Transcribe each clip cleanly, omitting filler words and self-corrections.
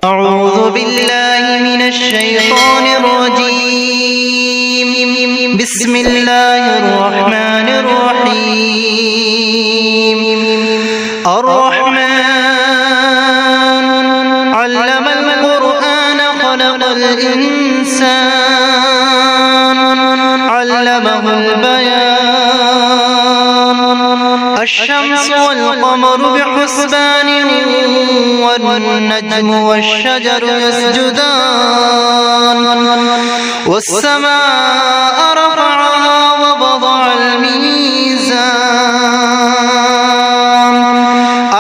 أعوذ بالله من الشيطان الرجيم. بسم الله الرحمن الرحيم. الرحمن علم القرآن خلق الإنسان علمه البيان. الشمس والقمر بحسبان والنجم والشجر يسجدان. والسماء رفعها ووضع الميزان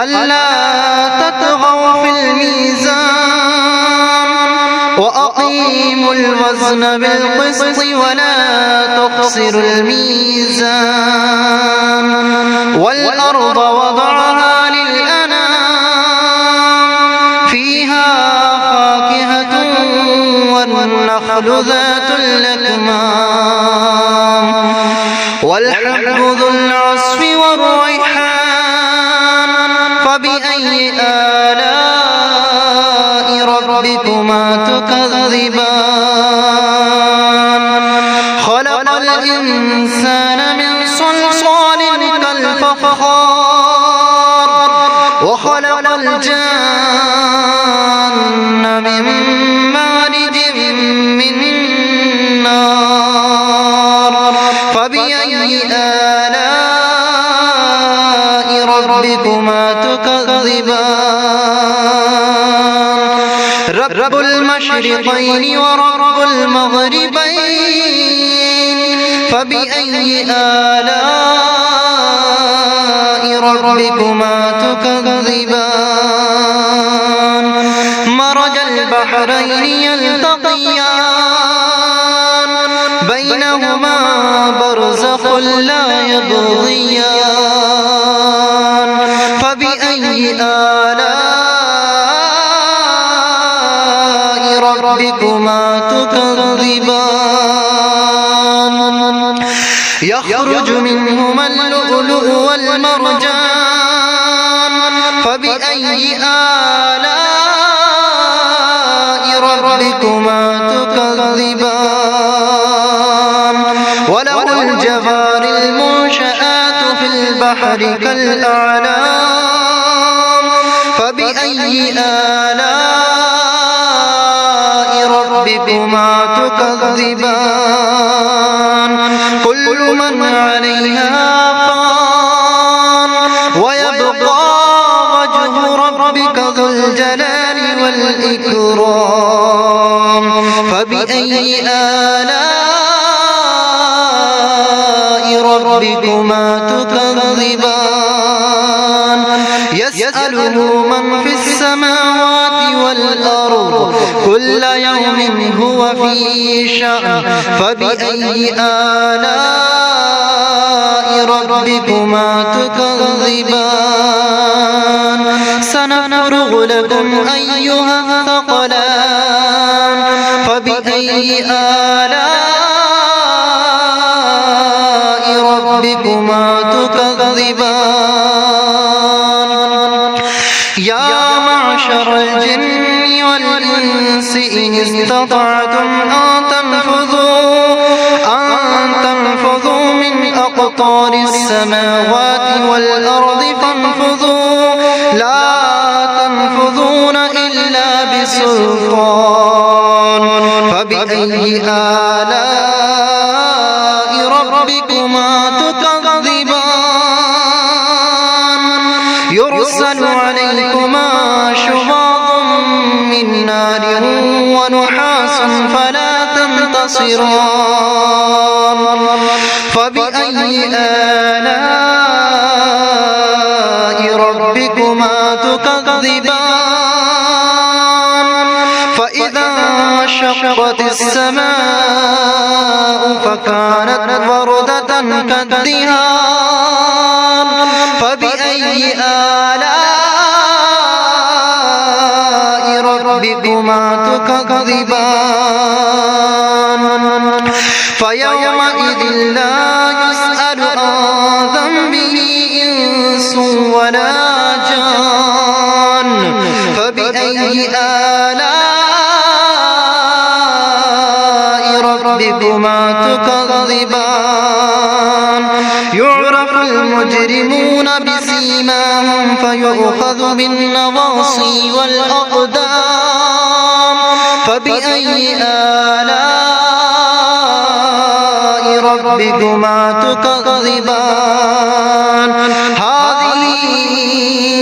ألا تطغوا في الميزان وأقيموا الوزن بالقسط ولا تخسروا الميزان. والأرض وضعها للأنام فيها فاكهة والنخل ذات الأكمام والحب ذو العصف والريحان. فبأي آلاء ربكما تكذبان. خلق الإنسان من صلصال كالفخار وخلق الجان من مارج من نار. فبأي آلاء ربكما تكذبان. رب المشرقين ورب المغربين. فبأي آلاء ربكما تكذبان. مرج البحرين يلتقيان بينهما برزخ لا يبغيان. فبأي آلاء ربكما تكذبان. يخرج منهما اللؤلؤ والمرجان. فبأي آلاء ربكما تكذبان. وله الجوار المنشآت في البحر كالأعلام. فبأي آلاء ربكما تكذبان. كل من عليها فان ويبقى وجه ربك ذو الجلال والإكرام. فبأي آلاء ربكما تكذبان. يسأله من في السماوات والأرض كل يوم هو في شأن. فبأي آلاء ربكما تكذبان. سنفرغ لكم أيها الثقلان. فبأي آلاء ربكما تكذبان. يا معشر الجن والإنس إن استطعتم أن تنفذوا من أقطار السماوات والأرض فانفذوا لا تنفذون إلا بسلطان. فبأي آلاء ربكما تكذبان. يرسل عليكما شواظ من نار ونحاس فلا تنتصران. فبأي آلاء ربكما تكذبان. فإذا انشقت السماء فكانت وردة كالدهان. فبأي آلاء ربكما تكذبان. فيومئذ لا يسأل عن ذنبه إنس ولا جان. فبأي آلاء ربكما تكذبان يعرف المجرمون بسيماهم فيؤخذ بالنواصي والأقدام فبأي آلاء ربكما تكذبان هذه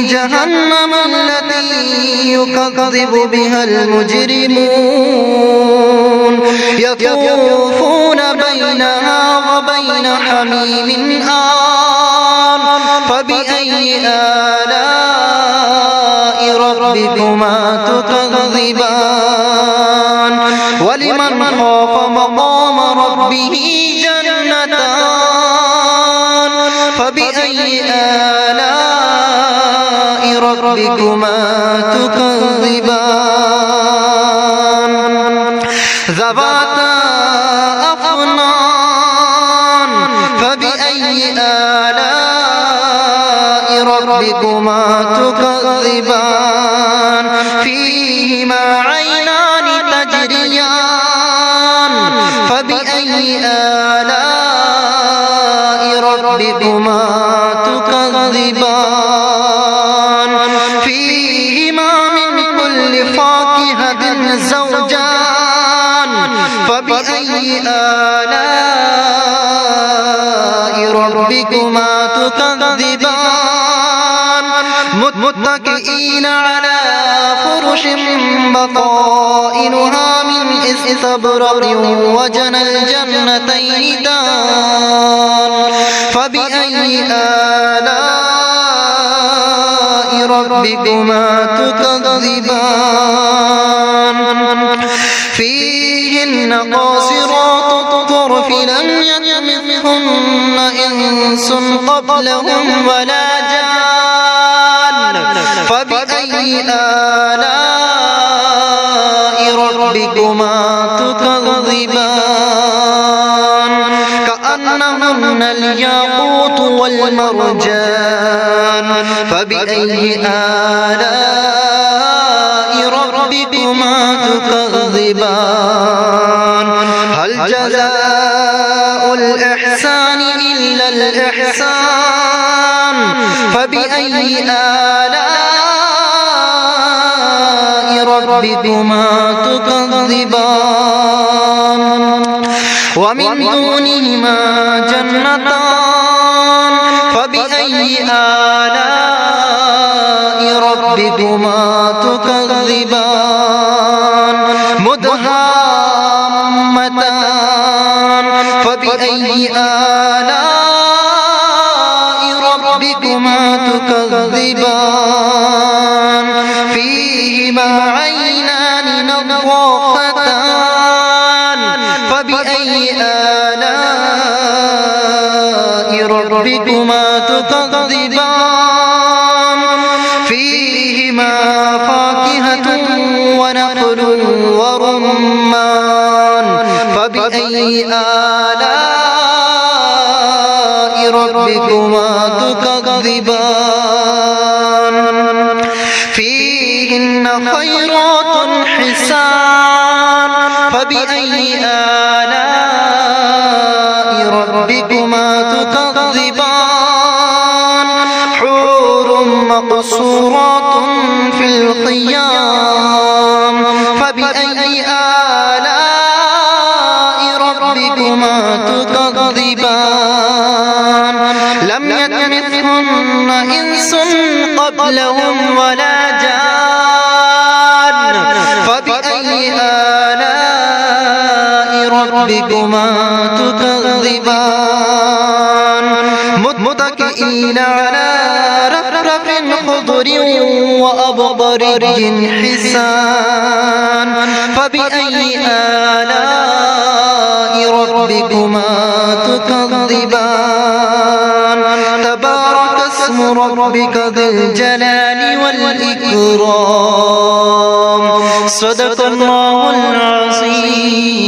جهنم التي يكذب بها المجرمون يطوفون بينها وبين حميم آن فبأي آلاء ربكما تكذبان ولمن خاف مقام ربه جنتان فبأي آلاء ربكما تكذبان ذواتا أفنان فبأي آلاء ربكما تكذبان فيهما عينان تجريان فبأي آلاء ربكما تكذبان فيهما من كل فاكهة زوجان فبأي آلاء ربكما تكذبان متكئين على فرش بطائنها من استبرق وجنى الجنتين دان فبأي آلاء ربكما تكذبان فيهن قاصرات الطرف لم يطمثهن إنس قبلهم ولا جان فبأي آلاء ربكما تكذبان كأنهن الياقوت والمرجان فبأي آلاء ربكما تكذبان هل جزاء الإحسان إلا الإحسان فبأي آلاء ربكما تكذبان ومن دونهما جنتان فبأي آلاء ربكما تكذبان مدهامتان فبأي آلاء ربكما تكذبان فيهما عينان نضاختان فبأي آلاء ربكما تكذبان فيهما فاكهة ونخل ورمان فبأي آلاء ربكما تكذبان فيهن خيرات حسان فبأي آلاء ربكما تكذبان حور مقصورات في الخيام فبأي آلاء ربكما تكذبان لم يطمثهن إنس قبلهم ولا جان فبأي آلاء ربكما تكذبان متكئين على رفرف خضر وأبقرج حسان فبأي آلاء ربكما تكذبان تبارك اسم ربك ذي الجلال والإكرام صدق الله العظيم.